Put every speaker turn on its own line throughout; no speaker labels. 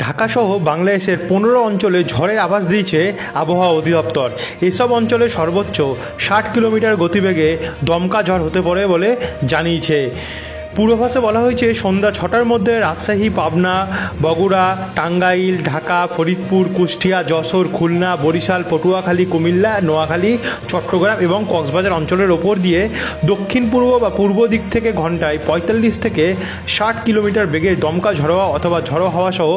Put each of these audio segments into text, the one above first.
ঢাকাসহ বাংলাদেশের 15 অঞ্চলে ঝড়ের আভাস দিয়েছে আবহাওয়া অধিদপ্তর। এসব অঞ্চলে সর্বোচ্চ 60 কিলোমিটার গতিবেগে দমকা ঝড় হতে পারে বলে জানিয়েছে। পূর্বাভাসে বলা হয়েছে সন্ধ্যা 6টার মধ্যে রাজশাহী, পাবনা, বগুড়া, টাঙ্গাইল, ঢাকা, ফরিদপুর, কুষ্টিয়া, যশোর, খুলনা, বরিশাল, পটুয়াখালী, কুমিল্লা, নোয়াখালী, চট্টগ্রাম এবং কক্সবাজার অঞ্চলের ওপর দিয়ে দক্ষিণ পূর্ব বা পূর্ব দিক থেকে ঘন্টায় 45 থেকে 60 কিলোমিটার বেগে দমকা ঝড়ো অথবা ঝড়ো হাওয়া সহ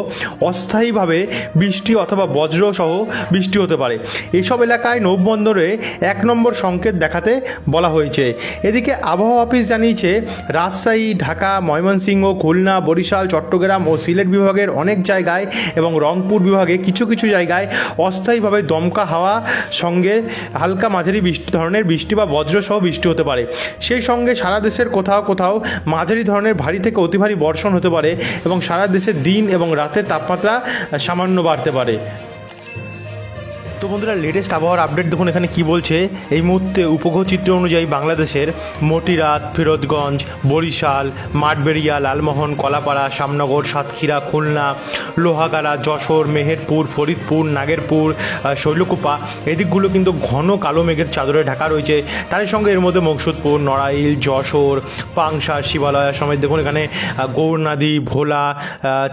অস্থায়ীভাবে বৃষ্টি অথবা বজ্র সহ বৃষ্টি হতে পারে। এসব এলাকায় নৌবন্দরে 1 নম্বর সংকেত দেখাতে বলা হয়েছে। এদিকে আবহাওয়া অফিস জানিয়েছে রাজশাহী, ঢাকা, ময়মনসিংহ, খুলনা, বরিশাল, চট্টগ্রাম ও সিলেট বিভাগের অনেক জায়গায় এবং রংপুর বিভাগে কিছু কিছু জায়গায় অস্থায়ীভাবে দমকা হাওয়া সঙ্গে হালকা মাঝারি ধরনের বৃষ্টি বা বজ্রসহ বৃষ্টি হতে পারে। সেই সঙ্গে সারা দেশের কোথাও কোথাও মাঝারি ধরনের ভারী থেকে অতি ভারী বর্ষণ হতে পারে এবং সারা দেশে দিন এবং রাতের তাপমাত্রা সামান্য বাড়তে পারে। তো বন্ধুরা, লেটেস্ট আবহাওয়ার আপডেট দেখুন এখানে কি বলছে। এই মুহূর্তে উপগ্রহ চিত্র অনুযায়ী বাংলাদেশের মতিরাত, ফিরোজগঞ্জ, বরিশাল, মাঠবেড়িয়া, লালমোহন, কলাপাড়া, শ্যামনগর, সাতক্ষীরা, খুলনা, লোহাগাড়া, যশোর, মেহেরপুর, ফরিদপুর, নাগেরপুর, শৈলকুপা এদিকগুলো কিন্তু ঘন কালো মেঘের চাদরে ঢাকা রয়েছে। তার সঙ্গে এর মধ্যে মকসুদপুর, নড়াইল, যশোর, পাংশা, শিবালয়া সমেত দেখুন এখানে গৌরনদী, ভোলা,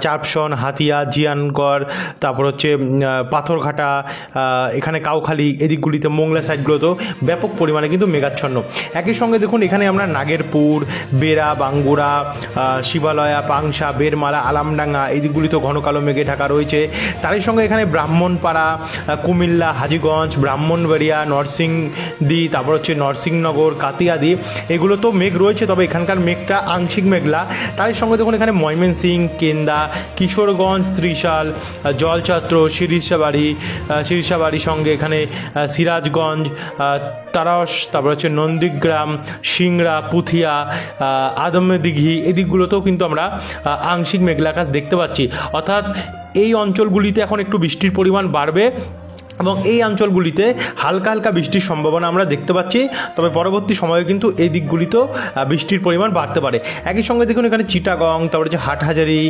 চাপসন, হাতিয়া, জিয়ানগড়, তারপর হচ্ছে পাথরঘাটা, এখানে কাউখালী এদিকগুলিতে মোংলা সাইডগুলোতেও ব্যাপক পরিমাণে কিন্তু মেঘাচ্ছন্ন। একই সঙ্গে দেখুন এখানে আমরা নাগেরপুর, বেড়া, বাঙ্গুড়া, শিবালয়া, পাংশা, বেরমালা, আলামডাঙ্গা এই দিকগুলিতেও ঘন কালো মেঘে ঢাকা রয়েছে। তারই সঙ্গে এখানে ব্রাহ্মণপাড়া, কুমিল্লা, হাজীগঞ্জ, ব্রাহ্মণবাড়িয়া, নরসিংদী, তারপর হচ্ছে নরসিংনগর, কাতিয়াদি এগুলো তো মেঘ রয়েছে, তবে এখানকার মেঘটা আংশিক মেঘলা। তারই সঙ্গে দেখুন এখানে ময়মনসিং, কেন্দা, কিশোরগঞ্জ, ত্রিশাল, জলছত্র, শিরিষাবাড়ির সঙ্গে এখানে সিরাজগঞ্জ, তারাস, তারপর হচ্ছে নন্দীগ্রাম, সিংড়া, পুথিয়া, আদমদিঘি এদিকগুলোতেও কিন্তু আমরা আংশিক মেঘলা আকাশ দেখতে পাচ্ছি। অর্থাৎ এই অঞ্চলগুলিতে এখন একটু বৃষ্টির পরিমাণ বাড়বে এবং এই অঞ্চলগুলিতে হালকা হালকা বৃষ্টির সম্ভাবনা আমরা দেখতে পাচ্ছি। তবে পরবর্তী সময়ে কিন্তু এই দিকগুলিতেও বৃষ্টির পরিমাণ বাড়তে পারে। একই সঙ্গে দেখুন এখানে চিটাগং, তারপরে হচ্ছে হাটহাজারি,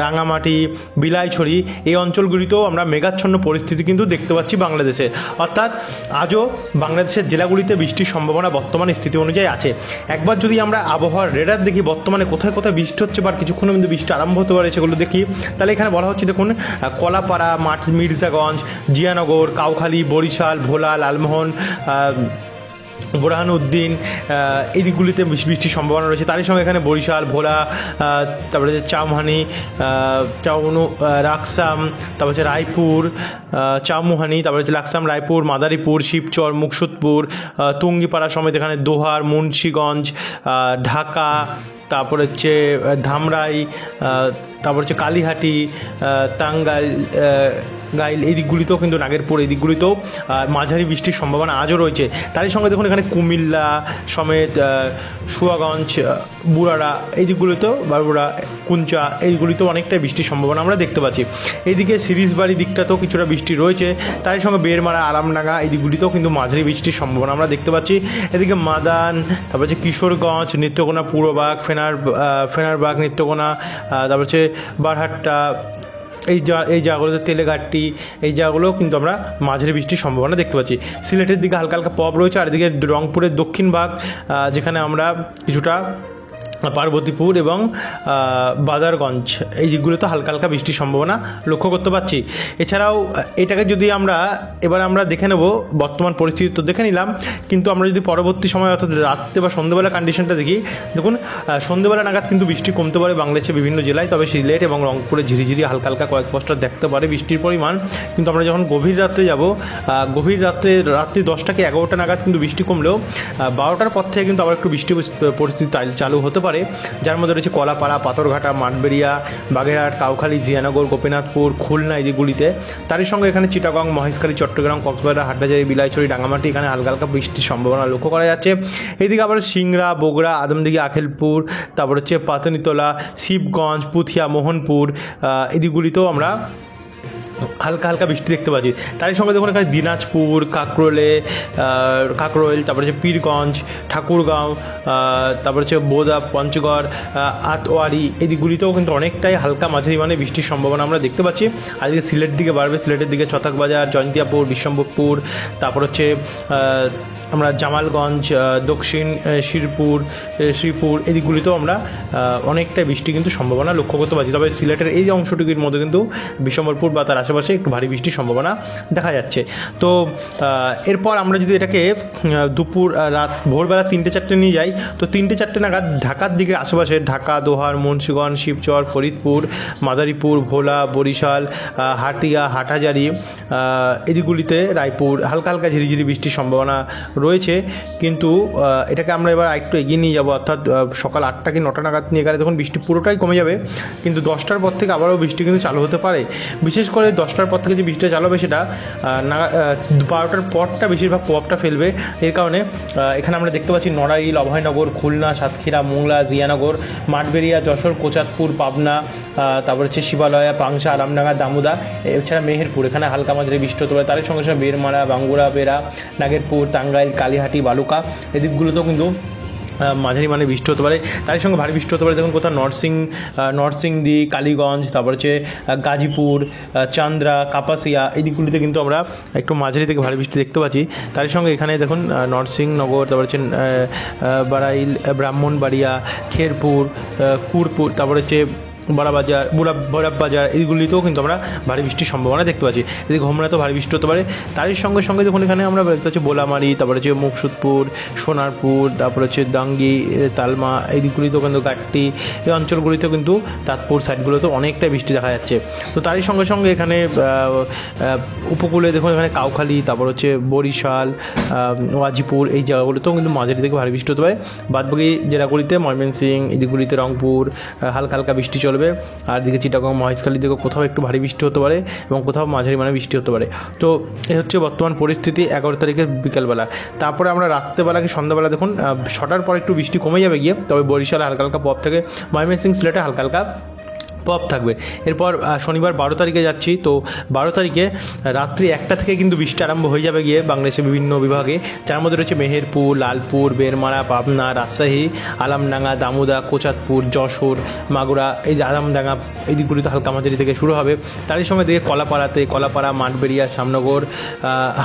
রাঙামাটি, বিলাইছড়ি এই অঞ্চলগুলিতেও আমরা মেঘাচ্ছন্ন পরিস্থিতি কিন্তু দেখতে পাচ্ছি বাংলাদেশে। অর্থাৎ আজও বাংলাদেশের জেলাগুলিতে বৃষ্টির সম্ভাবনা বর্তমান স্থিতি অনুযায়ী আছে। একবার যদি আমরা আবহাওয়ার রেডার দেখি বর্তমানে কোথায় কোথায় বৃষ্টি হচ্ছে বা কিছুক্ষণের মধ্যে বৃষ্টি আরম্ভ হতে পারে সেগুলো দেখি, তাহলে এখানে বলা হচ্ছে দেখুন কলাপাড়া, মির্জাগঞ্জ, জিয়ানগর, কাউখালী, বরিশাল, ভোলা, লালমোহন, বোরহানউদ্দিন এই দিকগুলিতে বৃষ্টির সম্ভাবনা রয়েছে। তারই সঙ্গে এখানে বরিশাল, ভোলা, তারপরে হচ্ছে চামহানি, রাকসাম, তারপর হচ্ছে রায়পুর, চামুহানি, তারপরে হচ্ছে লাকসাম, রায়পুর, মাদারীপুর, শিবচর, মুকসুদপুর, তুঙ্গিপাড়া সমেত এখানে দোহার, মুন্সীগঞ্জ, ঢাকা, তারপর হচ্ছে ধামরাই, তারপর হচ্ছে কালীহাটি, টাঙ্গাইল এই দিকগুলিতেও কিন্তু নাগেরপুর এই দিকগুলিতেও মাঝারি বৃষ্টির সম্ভাবনা আজও রয়েছে। তারই সঙ্গে দেখুন এখানে কুমিল্লা সমেত সুয়াগঞ্জ, বুড়ারা এই দিকগুলিতেও, বারুড়া, কুঞ্চা এইগুলিতেও অনেকটাই বৃষ্টির সম্ভাবনা আমরা দেখতে পাচ্ছি। এইদিকে সিরিজবাড়ি দিকটাতেও কিছুটা বৃষ্টি রয়েছে। তারই সঙ্গে বেরমারা, আরামডাঙ্গা এই দিকগুলিতেও কিন্তু মাঝারি বৃষ্টির সম্ভাবনা আমরা দেখতে পাচ্ছি। এদিকে মাদান, তারপর হচ্ছে কিশোরগঞ্জ, নেত্রকোনা পূর্ববাগ, ফেনারবাগ, নেত্রকোনা, তারপর হচ্ছে বারহাট্টা এই জায়গাগুলোতে তেলেঘাটটি এই জায়গাগুলোও কিন্তু আমরা মাঝারি বৃষ্টির সম্ভাবনা দেখতে পাচ্ছি। সিলেটের দিকে হালকা হালকা পব রয়েছে, আর এদিকে রংপুরের দক্ষিণ ভাগ যেখানে আমরা কিছুটা পার্বতীপুর এবং বাদারগঞ্জ এই দিকগুলোতে হালকা হালকা বৃষ্টির সম্ভাবনা লক্ষ্য করতে পারছি। এছাড়াও এটাকে যদি আমরা দেখে নেব বর্তমান পরিস্থিতি তো দেখে নিলাম, কিন্তু আমরা যদি পরবর্তী সময় অর্থাৎ রাত্রে বা সন্ধ্যেবেলা কন্ডিশনটা দেখি, দেখুন সন্ধ্যেবেলা নাগাদ কিন্তু বৃষ্টি কমতে পারে বাংলাদেশের বিভিন্ন জেলায়, তবে সিলেট এবং রংপুরে ঝিরিঝিরি হালকা হালকা কয়েক পশটা দেখতে পারে বৃষ্টির পরিমাণ। কিন্তু আমরা যখন গভীর রাত্রে যাব, রাত্রি 10টা কি 11টা নাগাদ কিন্তু বৃষ্টি কমলেও 12টার পর থেকে কিন্তু আবার একটু বৃষ্টি পরিস্থিতি চালু হতে পারে, যার মধ্যে রয়েছে কলাপাড়া, পাথরঘাটা, মাঠবেড়িয়া, বাগেরহাট, কাউখালী, জিয়ানগর, গোপীনাথপুর, খুলনা এই দিকগুলিতে। তারই সঙ্গে এখানে চিটাগং, মহেশখালী, চট্টগ্রাম, কক্সবাজার, হাটহাজারী, বিলাইছড়ি, রাঙামাটি এখানে হালকা হালকা বৃষ্টির সম্ভাবনা লক্ষ্য করা যাচ্ছে। এইদিকে আবার সিংড়া, বগুড়া, আদমদিঘি, আখেলপুর, তারপর হচ্ছে পাতনিতলা, শিবগঞ্জ, পুথিয়া, মোহনপুর এই দিকগুলিতেও আমরা হালকা হালকা বৃষ্টি দেখতে পাচ্ছি। তারই সঙ্গে দেখুন এখানে দিনাজপুর, কাকরোল, তারপরে হচ্ছে পীরগঞ্জ, ঠাকুরগাঁও, তারপর হচ্ছে বোদা, পঞ্চগড়, আতওয়ারি এই দিকগুলিতেও কিন্তু অনেকটাই হালকা মাঝারি মানে বৃষ্টির সম্ভাবনা আমরা দেখতে পাচ্ছি। আজকে সিলেটের দিকে বাড়বে, সিলেটের দিকে ছত্রাকবাজার, জয়ন্তিয়াপুর, বিশ্বম্ভরপুর, তারপর হচ্ছে আমরা জামালগঞ্জ, দক্ষিণ শ্রীপুর এই দিকগুলিতেও আমরা অনেকটা বৃষ্টি কিন্তু সম্ভাবনা লক্ষ্য করতে পারছি। তবে সিলেটের এই অংশটুকুর মধ্যে কিন্তু বিশ্বম্ভরপুর বা তার আশেপাশে একটু ভারী বৃষ্টির সম্ভাবনা দেখা যাচ্ছে। তো এরপর আমরা যদি এটাকে রাত ভোরবেলা 3টে-4টে নিয়ে যাই, তো 3টে-4টে নাগাদ ঢাকার দিকে আশেপাশে ঢাকা, দোহার, মুন্সিগঞ্জ, শিবচর, ফরিদপুর, মাদারীপুর, ভোলা, বরিশাল, হাটিয়া, হাটহাজারী এদিকগুলিতে, রায়পুর হালকা হালকা ঝিরিঝিরি বৃষ্টির সম্ভাবনা রয়েছে। কিন্তু এটাকে আমরা এবার একটু এগিয়ে নিয়ে যাবো, অর্থাৎ সকাল 8টা কি 9টা নাগাদ নিয়ে গেলে তখন বৃষ্টি পুরোটাই কমে যাবে। কিন্তু 10টার পর থেকে আবারও বৃষ্টি কিন্তু চালু হতে পারে। বিশেষ করে 10টার পর থেকে যে বৃষ্টিটা চালু হবে সেটা 12টার পরটা বেশিরভাগ প্রভাবটা ফেলবে। এর কারণে এখানে আমরা দেখতে পাচ্ছি নড়াইল, অভয়নগর, খুলনা, সাতক্ষীরা, মোংলা, জিয়ানগর, মাঠবেড়িয়া, যশোর, কোচাতপুর, পাবনা, তারপর হচ্ছে শিবালয়া, পাংশা, আরামডাঙ্গা, দামোদা, এছাড়া মেহেরপুর এখানে হালকা মাঝারি বৃষ্টি হতে পারে। তার সঙ্গে সঙ্গে বেরমারা, বাঙ্গুরা, বেড়া, নাগেরপুর, টাঙ্গাইল, কালীহাটি, বালুকা এদিকগুলোতেও কিন্তু মাঝারি মানে বৃষ্টি হতে পারে। তার সঙ্গে ভারী বৃষ্টি হতে পারে। দেখুন কোথাও নরসিংদী, কালীগঞ্জ, তারপর হচ্ছে গাজীপুর, চান্দ্রা, কাপাসিয়া এই দিকগুলিতে কিন্তু আমরা একটু মাঝারি থেকে ভারী বৃষ্টি দেখতে পাচ্ছি। তার সঙ্গে এখানে দেখুন নরসিংনগর, তারপর হচ্ছে বারাইল, ব্রাহ্মণবাড়িয়া, খেরপুর, কুরপুর, তারপর হচ্ছে বড়াবাজার বাজার এইগুলিতেও কিন্তু আমরা ভারী বৃষ্টির সম্ভাবনা দেখতে পাচ্ছি। এদিকে হোমনাতেও ভারী বৃষ্টি হতে পারে। তারই সঙ্গে সঙ্গে দেখুন এখানে আমরা দেখতে পাচ্ছি বোলামারি, তারপরে হচ্ছে মুকসুদপুর, সোনারপুর, তারপরে হচ্ছে দাঙ্গি, তালমা এই দিকগুলিতেও কিন্তু গাট্টি এই অঞ্চলগুলিতেও কিন্তু তাঁতপুর সাইডগুলোতেও অনেকটাই বৃষ্টি দেখা যাচ্ছে। তো তারই সঙ্গে সঙ্গে এখানে উপকূলে দেখুন এখানে কাউখালী, তারপর হচ্ছে বরিশাল, গাজীপুর এই জায়গাগুলোতেও কিন্তু মাঝারি থেকে ভারী বৃষ্টি হতে পারে। বাদবাকি জেলাগুলিতে ময়মনসিংহ এই দিকগুলিতে, রংপুর হালকা হালকা বৃষ্টি চলবে। আর দিকে চিটাগং, মহেশখালীর দিকে কোথাও একটু ভারী বৃষ্টি হতে পারে এবং কোথাও মাঝারি মানে বৃষ্টি হতে পারে। তো এই হচ্ছে বর্তমান পরিস্থিতি 11 তারিখের বিকেলবেলা। তারপরে আমরা রাত্রেবেলা কি সন্ধ্যাবেলা দেখুন 6টার পর একটু বৃষ্টি কমে যাবে গিয়ে, তবে বরিশালে হালকা হালকা প্রভাব থাকে, ময়মনসিংহ, সিলেটে হালকা হালকা প্রভাব থাকবে। এরপর শনিবার 12 তারিখে যাচ্ছি। তো 12 তারিখে রাত্রি 1টা থেকে কিন্তু বৃষ্টি আরম্ভ হয়ে যাবে গিয়ে বাংলাদেশের বিভিন্ন বিভাগে, যার মধ্যে রয়েছে মেহেরপুর, লালপুর, বেরমারা, পাবনা, রাজশাহী, আলামডাঙ্গা, দামোদা, কোচাতপুর, যশোর, মাগুরা এই আলামডাঙ্গা এই দিকগুলিতে হালকা মাঝারি থেকে শুরু হবে। তারই সঙ্গে দিকে কলাপাড়া, মাঠবেড়িয়া, শ্যামনগর,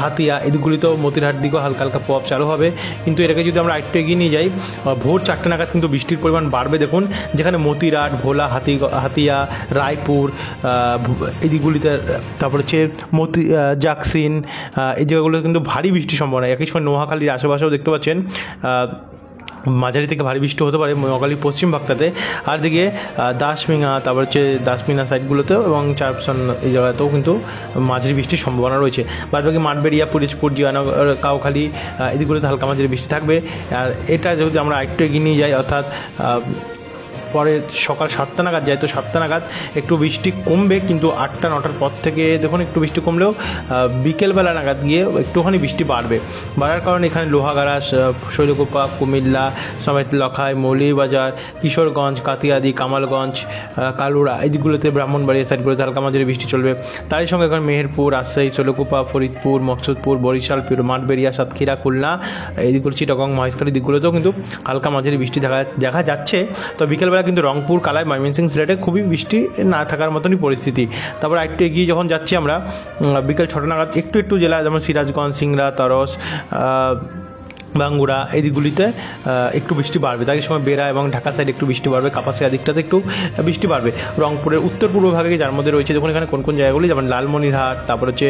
হাতিয়া এই দিকগুলিতেও, মতিরহাট দিকেও হালকা হালকা প্রভাব চালু হবে। কিন্তু এটাকে যদি আমরা একটু এগিয়ে নিয়ে যাই, ভোর 4টে নাগাদ কিন্তু বৃষ্টির পরিমাণ বাড়বে। দেখুন যেখানে মতিরহাট, ভোলা, হাতিয়া, রায়পুর এই দিকগুলিতে, তারপর হচ্ছে জাকসিন এই জায়গাগুলো কিন্তু ভারী বৃষ্টির সম্ভাবনা। একই সময় নোয়াখালীর আশেপাশেও দেখতে পাচ্ছেন মাঝারি থেকে ভারী বৃষ্টি হতে পারে নোয়াখালীর পশ্চিম ভাগটাতে। আর দিকে দাসমিনা, তারপর হচ্ছে দাসমিনা সাইডগুলোতেও এবং চারপসন এই জায়গাতেও কিন্তু মাঝারি বৃষ্টির সম্ভাবনা রয়েছে। বাদবাকি মাঠবেড়িয়া, পিরোজপুর, জিয়ানগর, কাউখালী এদিকগুলোতে হালকা মাঝারি বৃষ্টি থাকবে। আর এটা যদি আমরা একটু এগিয়ে নিয়ে যাই, অর্থাৎ পরে সকাল 7টা নাগাদ যায়, তো 7টা নাগাদ একটু বৃষ্টি কমবে। কিন্তু 8টা-9টার পর থেকে দেখুন একটু বৃষ্টি কমলেও বিকেলবেলা নাগাদ গিয়ে একটুখানি বৃষ্টি বাড়ার কারণে এখানে লোহাগাড়া, শৈলকুপা, কুমিল্লা, সমেত লখাই, মৌলভীবাজার, কিশোরগঞ্জ, কাতিয়াদি, কামালগঞ্জ, কালুরা এই দিকগুলোতে, ব্রাহ্মণবাড়িয়া সাইডগুলোতে হালকা মাঝারি বৃষ্টি চলবে। তারই সঙ্গে এখানে মেহেরপুর, রাজশাহী, শৈলকুপা, ফরিদপুর, মকসুদপুর, বরিশাল, মাঠবেড়িয়া, সাতক্ষীরা, খুলনা এই দিকগুলো, চিটাগং, মহেশখালী দিকগুলোতেও কিন্তু হালকা মাঝারি বৃষ্টি দেখা যাচ্ছে। তো বিকেলবেলা কিন্তু রংপুর, কালাই, ময়মনসিংহ, সিলেটে খুবই বৃষ্টি না থাকার মতনই পরিস্থিতি। তারপর একটু এগিয়ে যখন যাচ্ছি আমরা বিকেল 6টা নাগাদ একটু জেলা যেমন সিরাজগঞ্জ, সিংড়া, তরস, বাঙ্গুরা এই দিকগুলিতে একটু বৃষ্টি বাড়বে। তার সময় বেড়া এবং ঢাকা সাইড একটু বৃষ্টি বাড়বে, কাপাসিয়া দিকটাতে একটু বৃষ্টি বাড়বে। রংপুরের উত্তর পূর্ব ভাগে যার মধ্যে রয়েছে দেখুন এখানে কোন জায়গাগুলি, যেমন লালমনিরহাট, তারপর হচ্ছে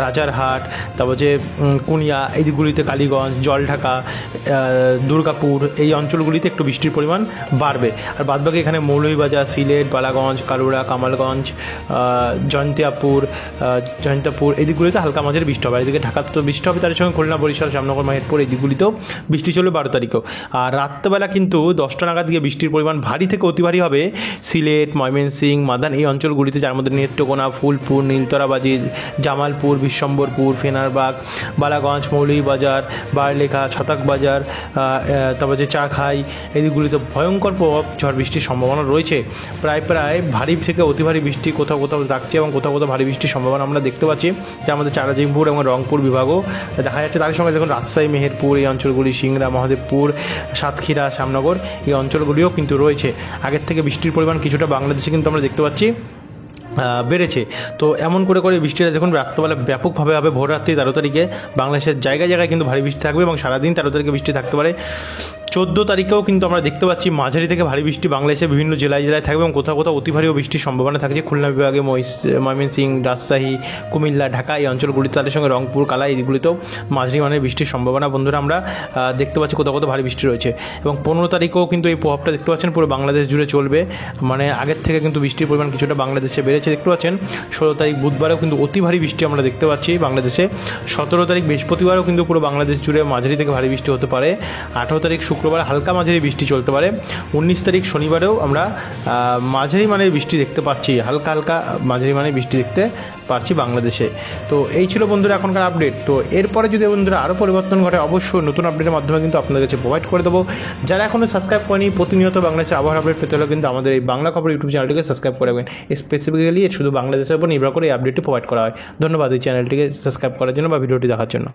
রাজারহাট, তারপর হচ্ছে কুনিয়া এই দিকগুলিতে, কালীগঞ্জ, জলঢাকা, দুর্গাপুর এই অঞ্চলগুলিতে একটু বৃষ্টির পরিমাণ বাড়বে। আর বাদবাকি এখানে মৌলভীবাজার, সিলেট, বালাগঞ্জ, কালুরা, কামালগঞ্জ, জয়ন্তিয়াপুর এই দিকগুলিতে হালকা মাঝারি বৃষ্টি হবে। এদিকে ঢাকাতে তো বৃষ্টি হবে, তার সঙ্গে খুলনা, বরিশাল, শ্যামনগর, মেহেরপুর এই দিকগুলি হুগলিতেও বৃষ্টি চলবে 12 তারিখেও। আর রাত্রেবেলা কিন্তু 10টা নাগাদ গিয়ে বৃষ্টির পরিমাণ ভারী থেকে অতি ভারী হবে সিলেট, ময়মনসিংহ, মাদান এই অঞ্চলগুলিতে, যার মধ্যে নেত্রকোনা, ফুলপুর, নিমতরাবাজি, জামালপুর, বিশ্বম্বরপুর, ফেনারবাগ, বালাগঞ্জ, মৌলভীবাজার, বারলেখা, ছতাকবাজার, তারপর যে চাখাই, এই দিকগুলিতে ভয়ঙ্কর প্রভাব ঝড় বৃষ্টির সম্ভাবনা রয়েছে। প্রায় ভারী থেকে অতি ভারী বৃষ্টি কোথাও কোথাও থাকছে এবং কোথাও কোথাও ভারী বৃষ্টির সম্ভাবনা আমরা দেখতে পাচ্ছি, যার মধ্যে চাঁপাইনবাবপুর এবং রংপুর বিভাগও দেখা যাচ্ছে। তার সঙ্গে দেখুন রাজশাহী, মেহেরপুর এই অঞ্চলগুলি, সিংড়া, মহাদেবপুর, সাতক্ষীরা, শ্যামনগর এই অঞ্চলগুলিও কিন্তু রয়েছে। আগের থেকে বৃষ্টির পরিমাণ কিছুটা বাংলাদেশে কিন্তু আমরা দেখতে পাচ্ছি বেড়েছে। তো এমন করে বৃষ্টিটা দেখুন রাত্রবেলা ব্যাপকভাবে হবে। ভোররাত্রি 13 তারিখে বাংলাদেশের জায়গায় জায়গায় কিন্তু ভারী বৃষ্টি থাকবে এবং সারাদিন 13 তারিখে বৃষ্টি থাকতে পারে। 14 তারিখেও কিন্তু আমরা দেখতে পাচ্ছি মাঝারি থেকে ভারী বৃষ্টি বাংলাদেশের বিভিন্ন জেলায় থাকবে এবং কোথাও কোথাও অতি ভারী বৃষ্টির সম্ভাবনা থাকছে। খুলনা বিভাগে ময়মনসিংহ, রাজশাহী, কুমিল্লা, ঢাকা এই অঞ্চলগুলিতে, তাদের সঙ্গে রংপুর, কালা এইগুলিতেও মাঝারি মানের বৃষ্টির সম্ভাবনা বন্ধুরা আমরা দেখতে পাচ্ছি। কোথাও কোথাও ভারী বৃষ্টি রয়েছে এবং 15 তারিখেও কিন্তু এই প্রভাবটা দেখতে পাচ্ছেন পুরো বাংলাদেশ জুড়ে চলবে। মানে আগের থেকে কিন্তু বৃষ্টির পরিমাণ কিছুটা বাংলাদেশে বেড়েছে দেখতে পাচ্ছেন। 16 তারিখ বুধবারেও কিন্তু অতি ভারী বৃষ্টি আমরা দেখতে পাচ্ছি বাংলাদেশে। 17 তারিখ বৃহস্পতিবারও কিন্তু পুরো বাংলাদেশ জুড়ে মাঝারি থেকে ভারী বৃষ্টি হতে পারে। 18 তারিখ শুক্রবার হালকা মাঝারি বৃষ্টি চলতে পারে। 19 তারিখ শনিবারেও আমরা মাঝারি মানের বৃষ্টি দেখতে পাচ্ছি, হালকা মাঝারি মানের বৃষ্টি দেখতে পাচ্ছি বাংলাদেশে। তো এই ছিল বন্ধুরা এখনকার আপডেট। তো এরপরে যদি বন্ধুরা আরও পরিবর্তন ঘটে অবশ্যই নতুন আপডেটের মাধ্যমে কিন্তু আপনাদের কাছে প্রোভাইড করে দেবো। যারা এখনও সাবস্ক্রাইব করেনি, প্রতিনিয়ত বাংলাদেশের আবহাওয়ার আপডেট পেতে হলে কিন্তু আমাদের এই বাংলা খবর ইউটিউব চ্যানেলটিকে সাবস্ক্রাইব করে রাখবেন। স্পেসিফিক্যালি শুধু বাংলাদেশের উপর নির্ভর করে এই আপডেটটি প্রোভাইড করা হয়। ধন্যবাদ এই চ্যানেলটিকে সাবস্ক্রাইব করার জন্য বা ভিডিওটি দেখার জন্য।